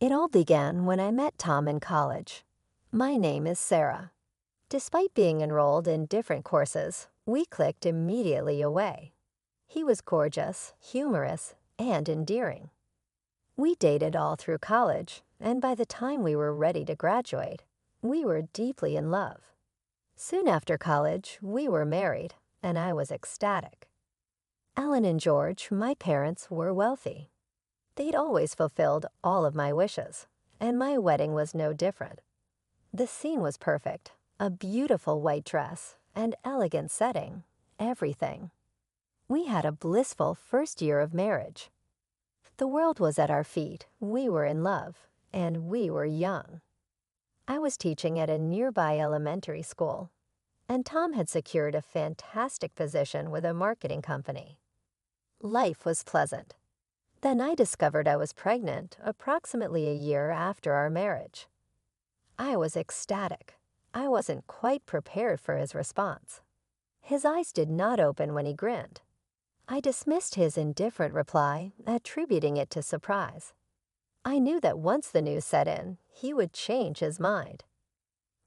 It all began when I met Tom in college. My name is Sarah. Despite being enrolled in different courses, we clicked immediately away. He was gorgeous, humorous, and endearing. We dated all through college, and by the time we were ready to graduate, we were deeply in love. Soon after college, we were married, and I was ecstatic. Ellen and George, my parents, were wealthy. They'd always fulfilled all of my wishes, and my wedding was no different. The scene was perfect, a beautiful white dress, an elegant setting, everything. We had a blissful first year of marriage. The world was at our feet, we were in love, and we were young. I was teaching at a nearby elementary school, and Tom had secured a fantastic position with a marketing company. Life was pleasant. Then I discovered I was pregnant approximately a year after our marriage. I was ecstatic. I wasn't quite prepared for his response. His eyes did not open when he grinned. I dismissed his indifferent reply, attributing it to surprise. I knew that once the news set in, he would change his mind.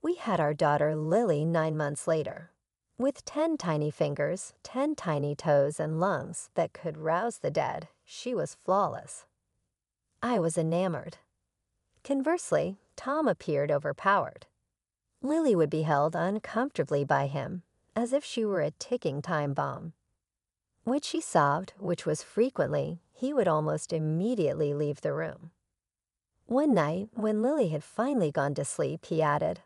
We had our daughter Lily 9 months later. With 10 tiny fingers, 10 tiny toes, and lungs that could rouse the dead, she was flawless. I was enamored. Conversely, Tom appeared overpowered. Lily would be held uncomfortably by him, as if she were a ticking time bomb. When she sobbed, which was frequently, he would almost immediately leave the room. One night, when Lily had finally gone to sleep, he added,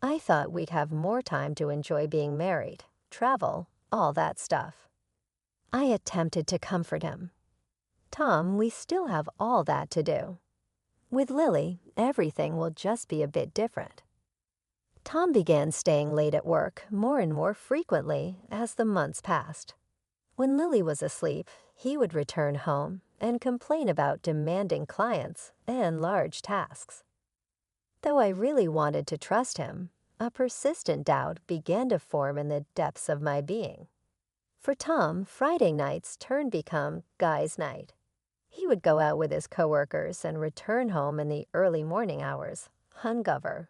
"I thought we'd have more time to enjoy being married, travel, all that stuff." I attempted to comfort him. "Tom, we still have all that to do. With Lily, everything will just be a bit different." Tom began staying late at work more and more frequently as the months passed. When Lily was asleep, he would return home and complain about demanding clients and large tasks. Though I really wanted to trust him, a persistent doubt began to form in the depths of my being. For Tom, Friday nights turned become guys' night. He would go out with his coworkers and return home in the early morning hours, hungover.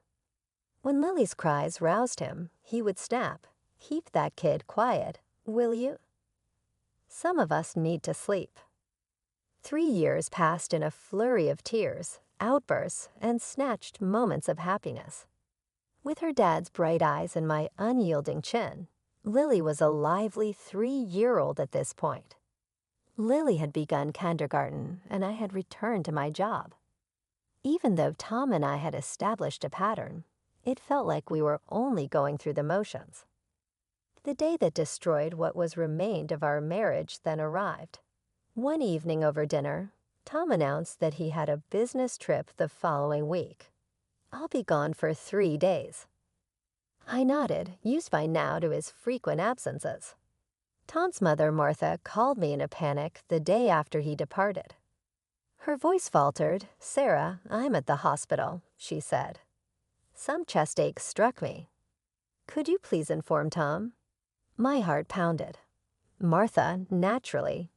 When Lily's cries roused him, he would snap, "Keep that kid quiet, will you?" Some of us need to sleep. 3 years passed in a flurry of tears, outbursts, and snatched moments of happiness. With her dad's bright eyes and my unyielding chin, Lily was a lively 3-year-old at this point. Lily had begun kindergarten, and I had returned to my job. Even though Tom and I had established a pattern, it felt like we were only going through the motions. The day that destroyed what was remained of our marriage then arrived. One evening over dinner, Tom announced that he had a business trip the following week. "I'll be gone for 3 days." I nodded, used by now to his frequent absences. Tom's mother, Martha, called me in a panic the day after he departed. Her voice faltered. "Sarah, I'm at the hospital," she said. Some chest ache struck me. "Could you please inform Tom?" My heart pounded. Martha, naturally.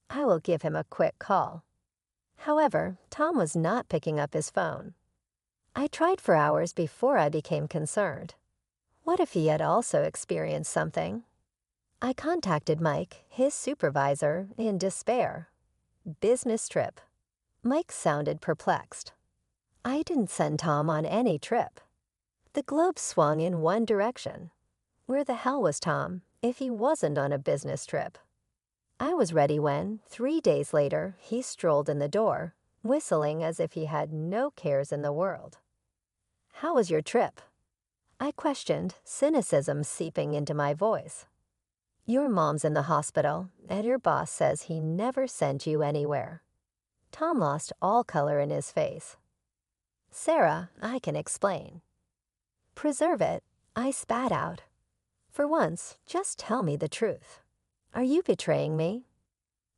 "I will give him a quick call." However, Tom was not picking up his phone. I tried for hours before I became concerned. What if he had also experienced something? I contacted Mike, his supervisor, in despair. Business trip. Mike sounded perplexed. I didn't send Tom on any trip. The globe swung in one direction. Where the hell was Tom if he wasn't on a business trip? I was ready when, 3 days later, he strolled in the door, whistling as if he had no cares in the world. "How was your trip?" I questioned, cynicism seeping into my voice. "Your mom's in the hospital, and your boss says he never sent you anywhere." Tom lost all color in his face. "Sarah, I can explain." "Preserve it," I spat out. "For once, just tell me the truth. Are you betraying me?"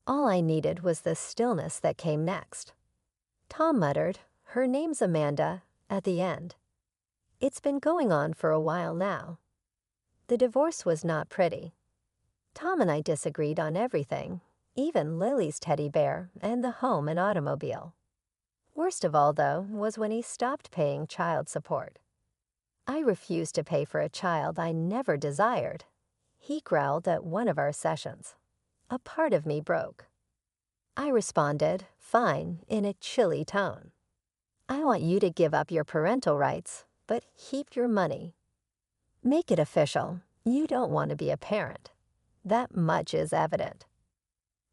All I needed was the stillness that came next. Tom muttered, "Her name's Amanda," at the end. It's been going on for a while now. The divorce was not pretty. Tom and I disagreed on everything, even Lily's teddy bear and the home and automobile. Worst of all, though, was when he stopped paying child support. I refused to pay for a child I never desired. He growled at one of our sessions. A part of me broke. I responded, fine, in a chilly tone. I want you to give up your parental rights, but keep your money. Make it official. You don't want to be a parent. That much is evident.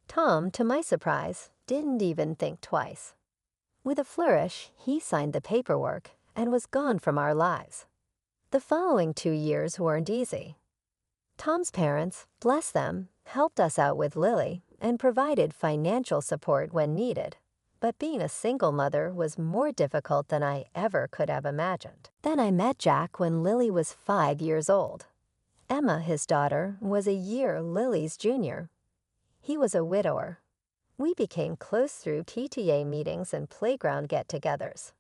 Tom, to my surprise, didn't even think twice. With a flourish, he signed the paperwork and was gone from our lives. The following 2 years weren't easy. Tom's parents, bless them, helped us out with Lily and provided financial support when needed. But being a single mother was more difficult than I ever could have imagined. Then I met Jack when Lily was 5 years old. Emma, his daughter, was a year Lily's junior. He was a widower. We became close through PTA meetings and playground get-togethers.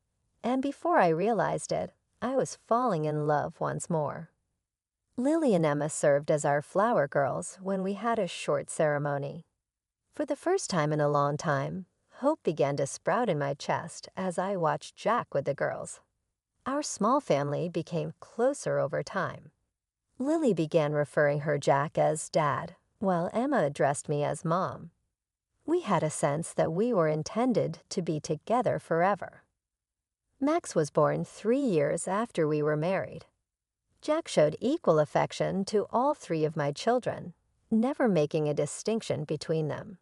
And before I realized it, I was falling in love once more. Lily and Emma served as our flower girls when we had a short ceremony. For the first time in a long time, hope began to sprout in my chest as I watched Jack with the girls. Our small family became closer over time. Lily began referring her Jack as Dad, while Emma addressed me as Mom. We had a sense that we were intended to be together forever. Max was born 3 years after we were married. Jack showed equal affection to all 3 of my children, never making a distinction between them.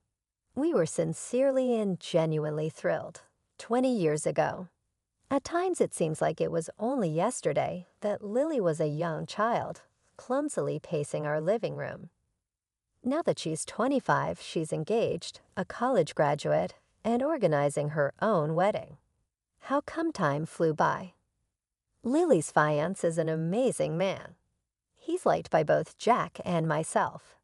We were sincerely and genuinely thrilled, 20 years ago. At times it seems like it was only yesterday that Lily was a young child, clumsily pacing our living room. Now that she's 25, she's engaged, a college graduate, and organizing her own wedding. How come time flew by? Lily's fiancé is an amazing man. He's liked by both Jack and myself.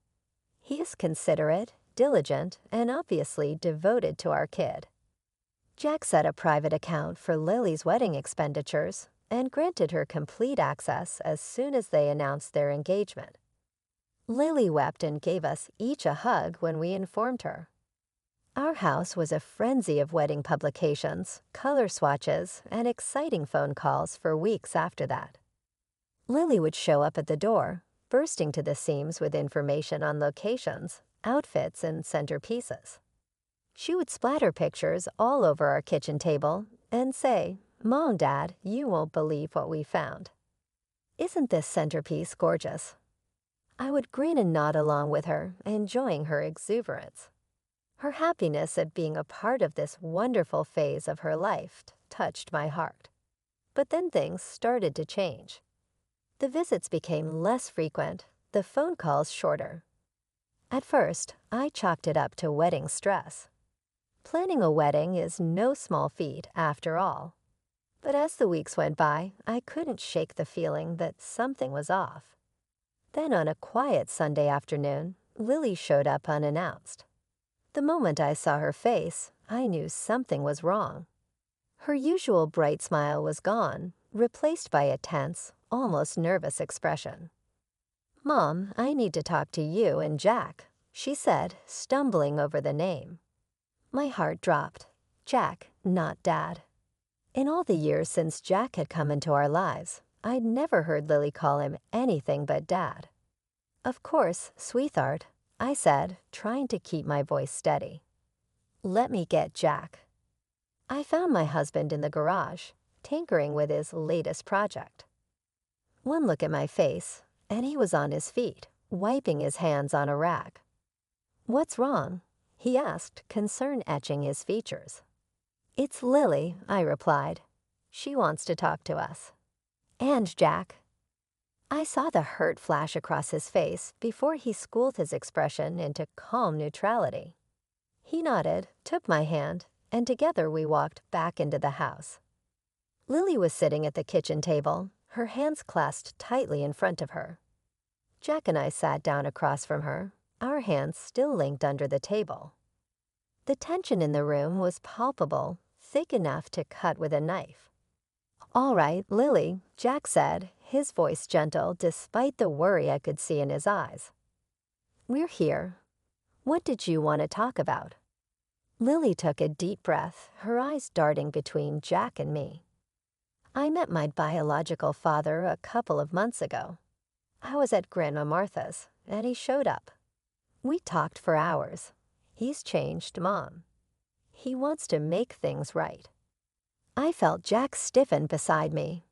He is considerate, diligent, and obviously devoted to our kid. Jack set a private account for Lily's wedding expenditures and granted her complete access as soon as they announced their engagement. Lily wept and gave us each a hug when we informed her. Our house was a frenzy of wedding publications, color swatches, and exciting phone calls for weeks after that. Lily would show up at the door, bursting to the seams with information on locations, outfits, and centerpieces. She would splatter pictures all over our kitchen table and say, "Mom, Dad, you won't believe what we found. Isn't this centerpiece gorgeous?" I would grin and nod along with her, enjoying her exuberance. Her happiness at being a part of this wonderful phase of her life touched my heart. But then things started to change. The visits became less frequent, the phone calls shorter. At first, I chalked it up to wedding stress. Planning a wedding is no small feat, after all. But as the weeks went by, I couldn't shake the feeling that something was off. Then on a quiet Sunday afternoon, Lily showed up unannounced. The moment I saw her face, I knew something was wrong. Her usual bright smile was gone, replaced by a tense, almost nervous expression. "Mom, I need to talk to you and Jack," she said, stumbling over the name. My heart dropped. Jack, not Dad. In all the years since Jack had come into our lives, I'd never heard Lily call him anything but Dad. "Of course, sweetheart," I said, trying to keep my voice steady. "Let me get Jack." I found my husband in the garage, tinkering with his latest project. One look at my face, and he was on his feet, wiping his hands on a rag. "What's wrong?" he asked, concern etching his features. "It's Lily," I replied. "She wants to talk to us." "And Jack." I saw the hurt flash across his face before he schooled his expression into calm neutrality. He nodded, took my hand, and together we walked back into the house. Lily was sitting at the kitchen table, her hands clasped tightly in front of her. Jack and I sat down across from her, our hands still linked under the table. The tension in the room was palpable, thick enough to cut with a knife. "All right, Lily," Jack said, his voice gentle despite the worry I could see in his eyes. "We're here. What did you want to talk about?" Lily took a deep breath, her eyes darting between Jack and me. I met my biological father a couple of months ago. I was at Grandma Martha's, and he showed up. We talked for hours. He's changed, Mom. He wants to make things right. I felt Jack stiffen beside me.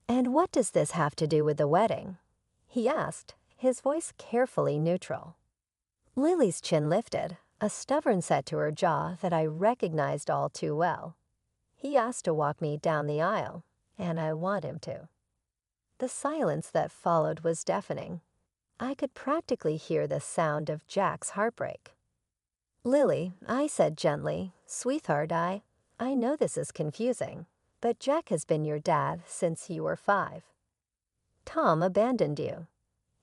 And what does this have to do with the wedding? He asked, his voice carefully neutral. Lily's chin lifted, a stubborn set to her jaw that I recognized all too well. He asked to walk me down the aisle, and I want him to. The silence that followed was deafening. I could practically hear the sound of Jack's heartbreak. Lily, I said gently, sweetheart, I know this is confusing, but Jack has been your dad since you were 5. Tom abandoned you.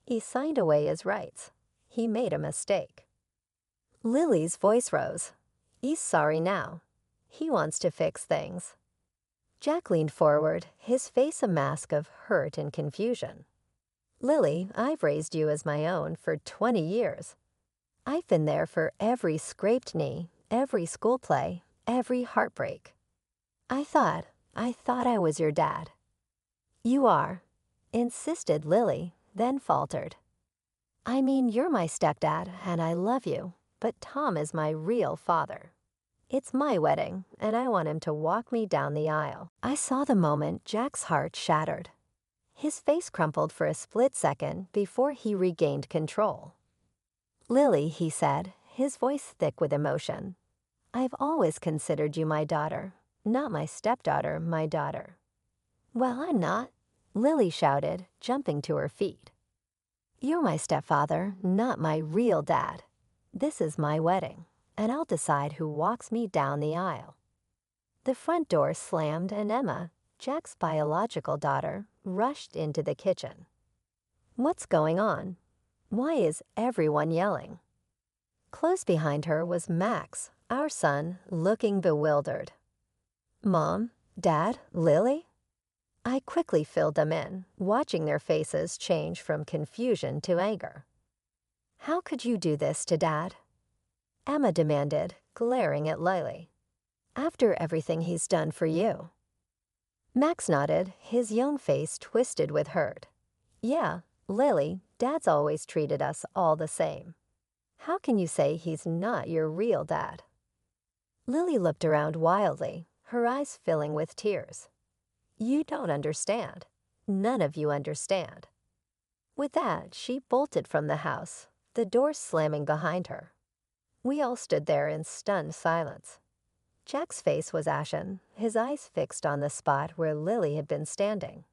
He signed away his rights. He made a mistake. Lily's voice rose. He's sorry now. He wants to fix things. Jack leaned forward, his face a mask of hurt and confusion. Lily, I've raised you as my own for 20 years. I've been there for every scraped knee, every school play, every heartbreak. I thought I was your dad. You are, insisted Lily, then faltered. I mean, you're my stepdad, and I love you, but Tom is my real father. It's my wedding, and I want him to walk me down the aisle. I saw the moment Jack's heart shattered. His face crumpled for a split second before he regained control. Lily, he said, his voice thick with emotion. I've always considered you my daughter, not my stepdaughter, my daughter. Well, I'm not, Lily shouted, jumping to her feet. You're my stepfather, not my real dad. This is my wedding, and I'll decide who walks me down the aisle. The front door slammed and Emma, Jack's biological daughter, rushed into the kitchen. What's going on? Why is everyone yelling? Close behind her was Max, our son, looking bewildered. Mom, Dad, Lily? I quickly filled them in, watching their faces change from confusion to anger. How could you do this to Dad? Emma demanded, glaring at Lily. After everything he's done for you. Max nodded, his young face twisted with hurt. Yeah, Lily, Dad's always treated us all the same. How can you say he's not your real dad? Lily looked around wildly, her eyes filling with tears. You don't understand. None of you understand. With that, she bolted from the house, the door slamming behind her. We all stood there in stunned silence. Jack's face was ashen, his eyes fixed on the spot where Lily had been standing.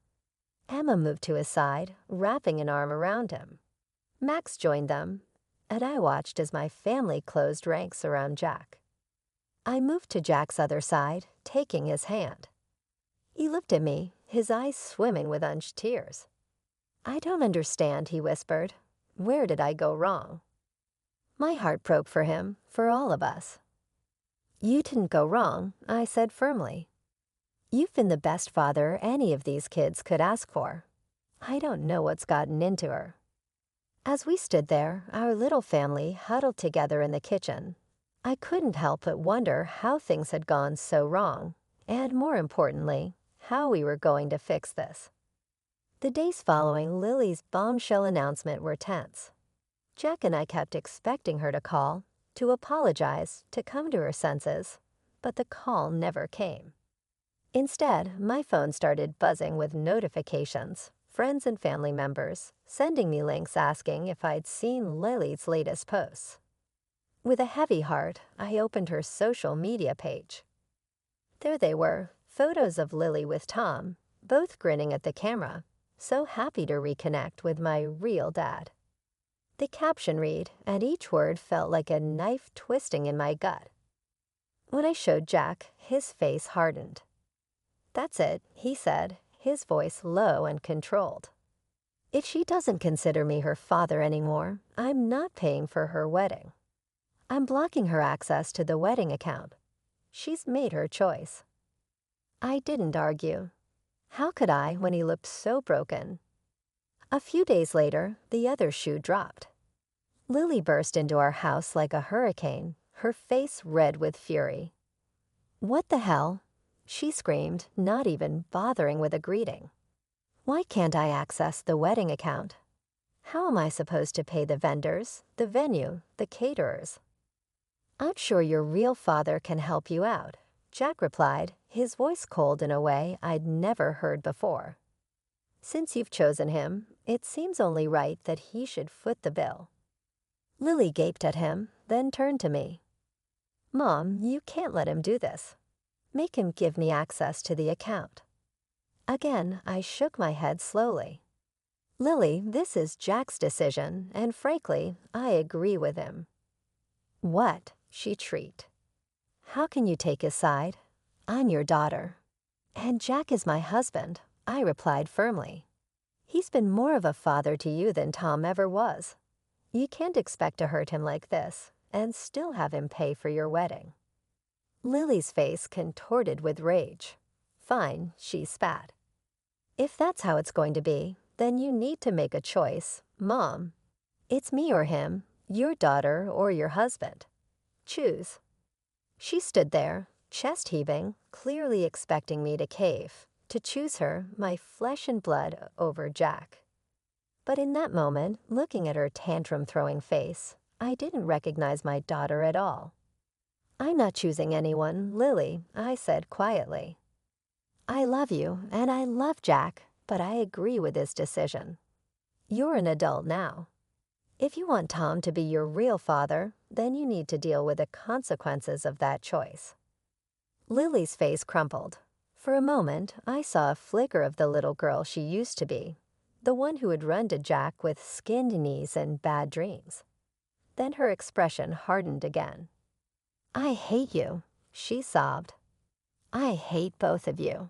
Emma moved to his side, wrapping an arm around him. Max joined them, and I watched as my family closed ranks around Jack. I moved to Jack's other side, taking his hand. He looked at me, his eyes swimming with unshed tears. I don't understand, he whispered. Where did I go wrong? My heart broke for him, for all of us. You didn't go wrong, I said firmly. You've been the best father any of these kids could ask for. I don't know what's gotten into her. As we stood there, our little family huddled together in the kitchen, I couldn't help but wonder how things had gone so wrong, and more importantly, how we were going to fix this. The days following Lily's bombshell announcement were tense. Jack and I kept expecting her to call, to apologize, to come to her senses, but the call never came. Instead, my phone started buzzing with notifications, friends and family members, sending me links asking if I'd seen Lily's latest posts. With a heavy heart, I opened her social media page. There they were, photos of Lily with Tom, both grinning at the camera, so happy to reconnect with my real dad. The caption read, and each word felt like a knife twisting in my gut. When I showed Jack, his face hardened. That's it, he said, his voice low and controlled. If she doesn't consider me her father anymore, I'm not paying for her wedding. I'm blocking her access to the wedding account. She's made her choice. I didn't argue. How could I when he looked so broken? A few days later, the other shoe dropped. Lily burst into our house like a hurricane, her face red with fury. "What the hell?" she screamed, not even bothering with a greeting. "Why can't I access the wedding account? How am I supposed to pay the vendors, the venue, the caterers?" "I'm sure your real father can help you out," Jack replied, his voice cold in a way I'd never heard before. "Since you've chosen him, it seems only right that he should foot the bill." Lily gaped at him, then turned to me. "Mom, you can't let him do this. Make him give me access to the account." Again, I shook my head slowly. "Lily, this is Jack's decision, and frankly, I agree with him." "What?" she shrieked. "How can you take his side? I'm your daughter." "And Jack is my husband," I replied firmly. "He's been more of a father to you than Tom ever was. You can't expect to hurt him like this and still have him pay for your wedding." Lily's face contorted with rage. "Fine," she spat. "If that's how it's going to be, then you need to make a choice, Mom. It's me or him, your daughter or your husband. Choose." She stood there, chest heaving, clearly expecting me to cave, to choose her, my flesh and blood, over Jack. But in that moment, looking at her tantrum-throwing face, I didn't recognize my daughter at all. "I'm not choosing anyone, Lily," I said quietly. "I love you, and I love Jack, but I agree with his decision. You're an adult now. If you want Tom to be your real father, then you need to deal with the consequences of that choice." Lily's face crumpled. For a moment, I saw a flicker of the little girl she used to be, the one who would run to Jack with skinned knees and bad dreams. Then her expression hardened again. "I hate you," she sobbed. "I hate both of you."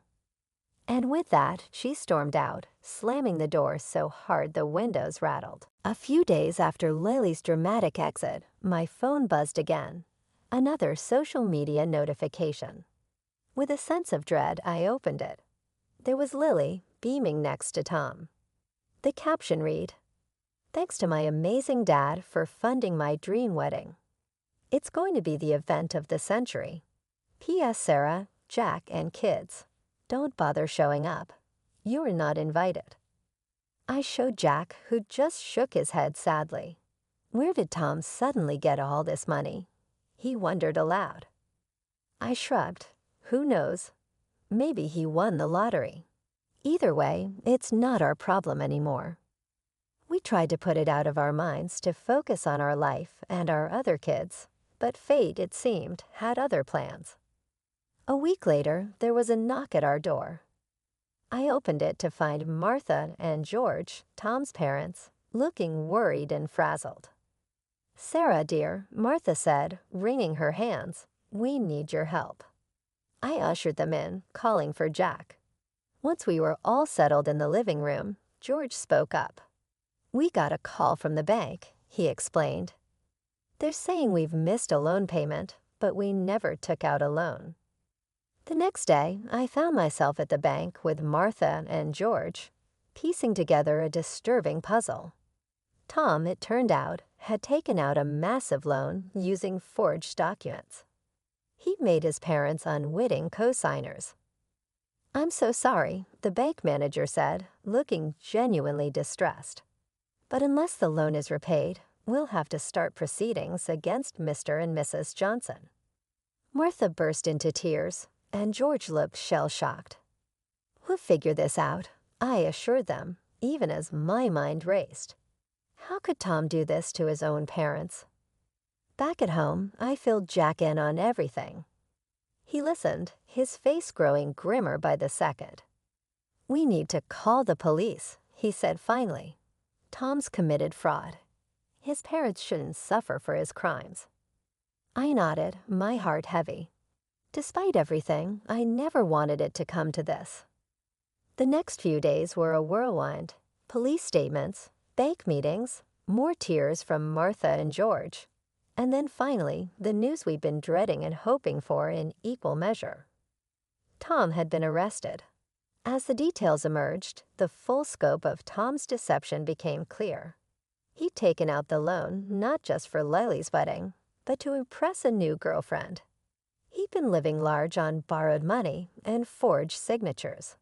And with that, she stormed out, slamming the door so hard the windows rattled. A few days after Lily's dramatic exit, my phone buzzed again. Another social media notification. With a sense of dread, I opened it. There was Lily, beaming next to Tom. The caption read, "Thanks to my amazing dad for funding my dream wedding. It's going to be the event of the century. P.S. Sarah, Jack, and kids. Don't bother showing up. You're not invited." I showed Jack, who just shook his head sadly. Where did Tom suddenly get all this money? He wondered aloud. I shrugged. Who knows? Maybe he won the lottery. Either way, it's not our problem anymore. We tried to put it out of our minds to focus on our life and our other kids, but fate, it seemed, had other plans. A week later, there was a knock at our door. I opened it to find Martha and George, Tom's parents, looking worried and frazzled. "Sarah, dear," Martha said, wringing her hands, "we need your help." I ushered them in, calling for Jack. Once we were all settled in the living room, George spoke up. "We got a call from the bank," he explained. "They're saying we've missed a loan payment, but we never took out a loan." The next day, I found myself at the bank with Martha and George, piecing together a disturbing puzzle. Tom, it turned out, had taken out a massive loan using forged documents. He'd made his parents unwitting co-signers. "I'm so sorry," the bank manager said, looking genuinely distressed. "But unless the loan is repaid, we'll have to start proceedings against Mr. and Mrs. Johnson." Martha burst into tears, and George looked shell-shocked. "We'll figure this out," I assured them, even as my mind raced. How could Tom do this to his own parents? Back at home, I filled Jack in on everything. He listened, his face growing grimmer by the second. "We need to call the police," he said finally. "Tom's committed fraud. His parents shouldn't suffer for his crimes." I nodded, my heart heavy. Despite everything, I never wanted it to come to this. The next few days were a whirlwind. Police statements, bank meetings, more tears from Martha and George, and then finally, the news we'd been dreading and hoping for in equal measure. Tom had been arrested. As the details emerged, the full scope of Tom's deception became clear. He'd taken out the loan not just for Lily's wedding, but to impress a new girlfriend. He'd been living large on borrowed money and forged signatures.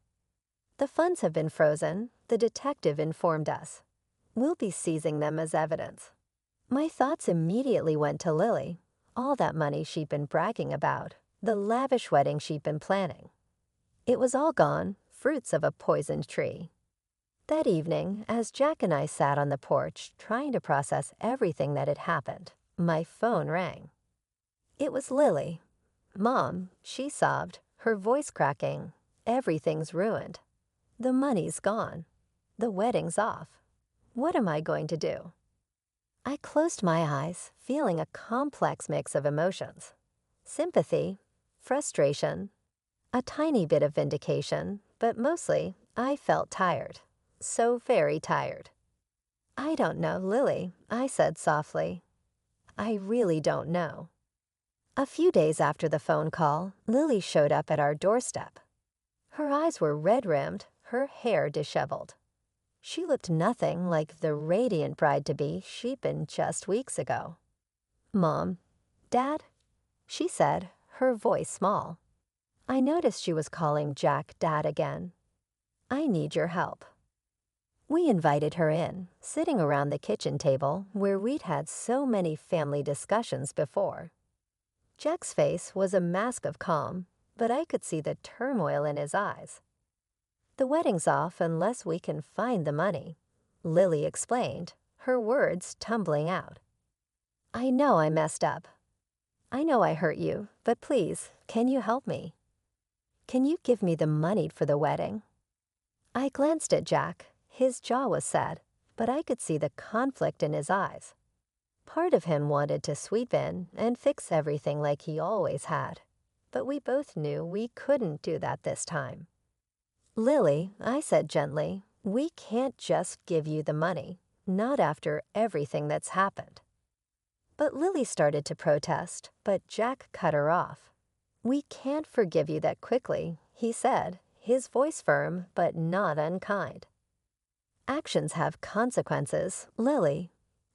The funds have been frozen, the detective informed us. We'll be seizing them as evidence. My thoughts immediately went to Lily, all that money she'd been bragging about, the lavish wedding she'd been planning. It was all gone, fruits of a poisoned tree. That evening, as Jack and I sat on the porch trying to process everything that had happened, my phone rang. It was Lily. "Mom," she sobbed, her voice cracking. "Everything's ruined. The money's gone. The wedding's off. What am I going to do?" I closed my eyes, feeling a complex mix of emotions. Sympathy, frustration, a tiny bit of vindication, but mostly I felt tired. So very tired. "I don't know, Lily," I said softly. "I really don't know." A few days after the phone call, Lily showed up at our doorstep. Her eyes were red-rimmed, her hair disheveled. She looked nothing like the radiant bride-to-be she'd been just weeks ago. "Mom, Dad?" she said, her voice small. I noticed she was calling Jack Dad again. "I need your help." We invited her in, sitting around the kitchen table where we'd had so many family discussions before. Jack's face was a mask of calm, but I could see the turmoil in his eyes. "The wedding's off unless we can find the money," Lily explained, her words tumbling out. "I know I messed up. I know I hurt you, but please, can you help me? Can you give me the money for the wedding?" I glanced at Jack. His jaw was set, but I could see the conflict in his eyes. Part of him wanted to sweep in and fix everything like he always had, but we both knew we couldn't do that this time. "Lily," I said gently, "we can't just give you the money, not after everything that's happened." But Lily started to protest, but Jack cut her off. "We can't forgive you that quickly," he said, his voice firm but not unkind. "Actions have consequences, Lily.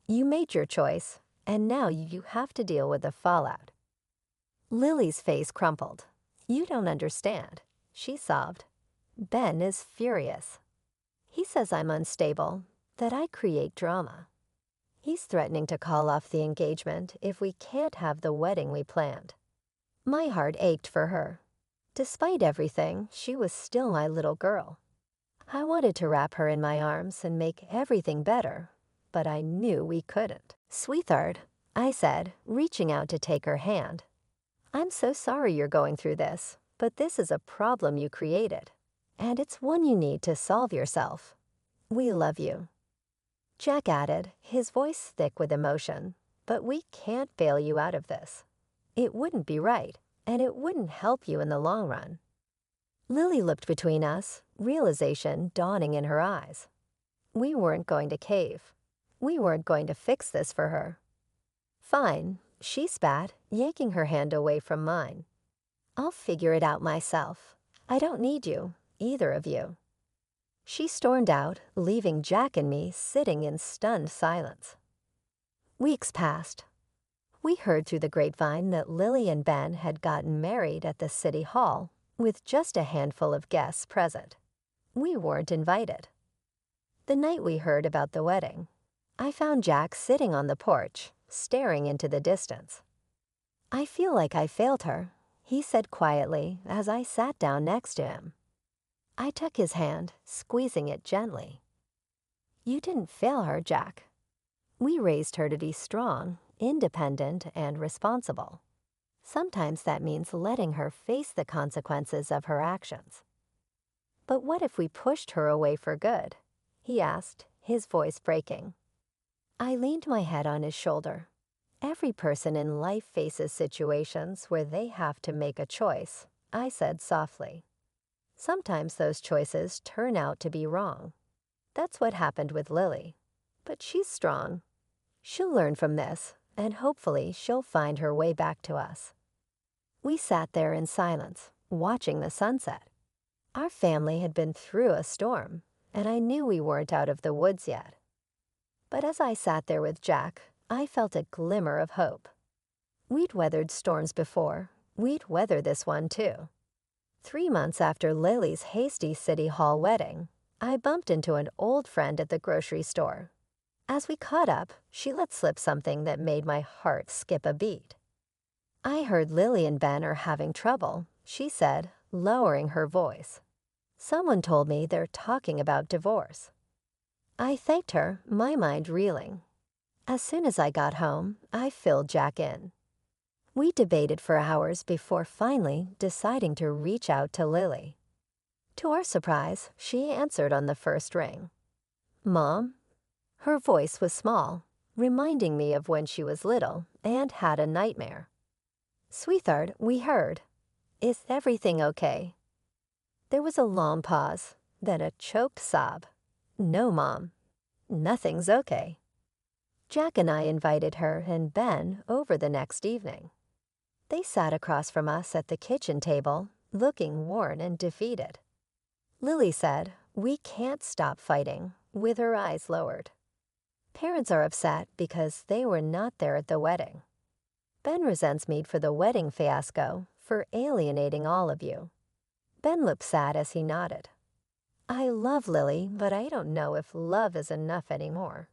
You made your choice, and now you have to deal with the fallout." Lily's face crumpled. "You don't understand," she sobbed. "Ben is furious. He says I'm unstable, that I create drama. He's threatening to call off the engagement if we can't have the wedding we planned." My heart ached for her. Despite everything, she was still my little girl. I wanted to wrap her in my arms and make everything better, but I knew we couldn't. "Sweetheart," I said, reaching out to take her hand. "I'm so sorry you're going through this, but this is a problem you created, and it's one you need to solve yourself. We love you." Jack added, his voice thick with emotion, "But we can't bail you out of this. It wouldn't be right, and it wouldn't help you in the long run." Lily looked between us, realization dawning in her eyes. We weren't going to cave. We weren't going to fix this for her. "Fine," she spat, yanking her hand away from mine. "I'll figure it out myself. I don't need you, either of you." She stormed out, leaving Jack and me sitting in stunned silence. Weeks passed. We heard through the grapevine that Lily and Ben had gotten married at the city hall, with just a handful of guests present. We weren't invited. The night we heard about the wedding, I found Jack sitting on the porch, staring into the distance. "I feel like I failed her," he said quietly as I sat down next to him. I took his hand, squeezing it gently. "You didn't fail her, Jack. We raised her to be strong, independent, and responsible. Sometimes that means letting her face the consequences of her actions." "But what if we pushed her away for good?" he asked, his voice breaking. I leaned my head on his shoulder. "Every person in life faces situations where they have to make a choice," I said softly. "Sometimes those choices turn out to be wrong. That's what happened with Lily. But she's strong. She'll learn from this, and hopefully she'll find her way back to us." We sat there in silence, watching the sunset. Our family had been through a storm, and I knew we weren't out of the woods yet. But as I sat there with Jack, I felt a glimmer of hope. We'd weathered storms before. We'd weather this one too. 3 months after Lily's hasty City Hall wedding, I bumped into an old friend at the grocery store. As we caught up, she let slip something that made my heart skip a beat. "I heard Lily and Ben are having trouble," she said, lowering her voice. "Someone told me they're talking about divorce." I thanked her, my mind reeling. As soon as I got home, I filled Jack in. We debated for hours before finally deciding to reach out to Lily. To our surprise, she answered on the first ring. "Mom?" Her voice was small, reminding me of when she was little and had a nightmare. "Sweetheart, we heard. Is everything okay?" There was a long pause, then a choked sob. "No, Mom. Nothing's okay." Jack and I invited her and Ben over the next evening. They sat across from us at the kitchen table, looking worn and defeated. Lily said, "We can't stop fighting," with her eyes lowered. "Parents are upset because they were not there at the wedding. Ben resents me for the wedding fiasco, for alienating all of you." Ben looked sad as he nodded. "I love Lily, but I don't know if love is enough anymore."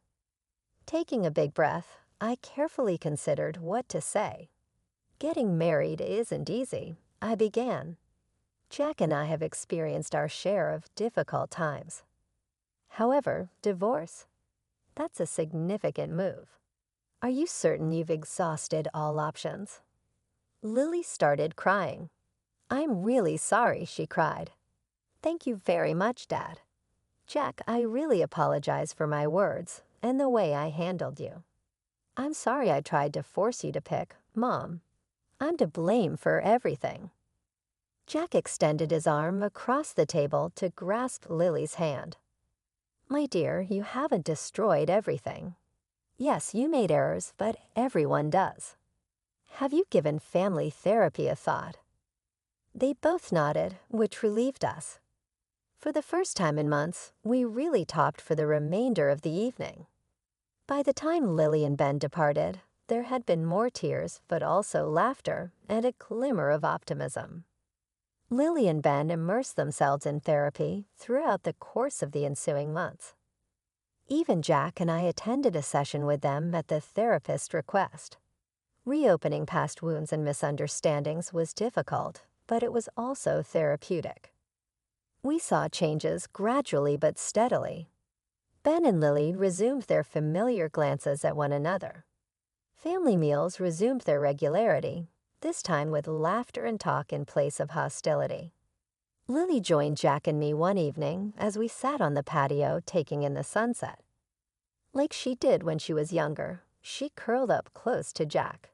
Taking a big breath, I carefully considered what to say. "Getting married isn't easy," I began. "Jack and I have experienced our share of difficult times. However, divorce, that's a significant move. Are you certain you've exhausted all options?" Lily started crying. "I'm really sorry," she cried. "Thank you very much, Dad. Jack, I really apologize for my words and the way I handled you. I'm sorry I tried to force you to pick, Mom. I'm to blame for everything." Jack extended his arm across the table to grasp Lily's hand. "My dear, you haven't destroyed everything. Yes, you made errors, but everyone does. Have you given family therapy a thought?" They both nodded, which relieved us. For the first time in months, we really talked for the remainder of the evening. By the time Lily and Ben departed, there had been more tears, but also laughter and a glimmer of optimism. Lily and Ben immersed themselves in therapy throughout the course of the ensuing months. Even Jack and I attended a session with them at the therapist's request. Reopening past wounds and misunderstandings was difficult, but it was also therapeutic. We saw changes gradually but steadily. Ben and Lily resumed their familiar glances at one another. Family meals resumed their regularity, this time with laughter and talk in place of hostility. Lily joined Jack and me one evening as we sat on the patio taking in the sunset. Like she did when she was younger, she curled up close to Jack.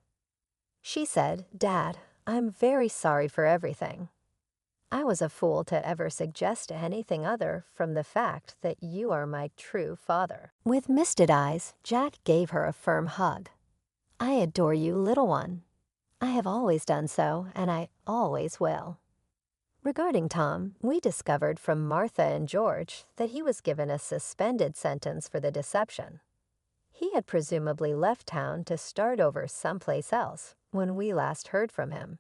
She said, "Dad, I'm very sorry for everything. I was a fool to ever suggest anything other from the fact that you are my true father." With misted eyes, Jack gave her a firm hug. "I adore you, little one. I have always done so, and I always will." Regarding Tom, we discovered from Martha and George that he was given a suspended sentence for the deception. He had presumably left town to start over someplace else when we last heard from him.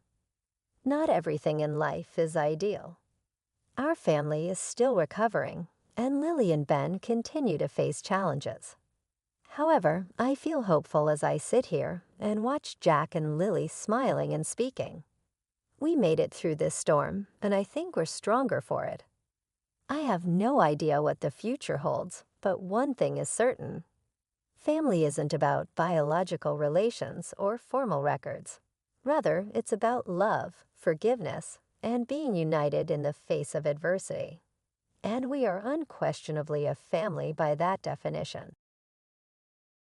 Not everything in life is ideal. Our family is still recovering, and Lily and Ben continue to face challenges. However, I feel hopeful as I sit here and watch Jack and Lily smiling and speaking. We made it through this storm, and I think we're stronger for it. I have no idea what the future holds, but one thing is certain. Family isn't about biological relations or formal records. Rather, it's about love, forgiveness, and being united in the face of adversity. And we are unquestionably a family by that definition.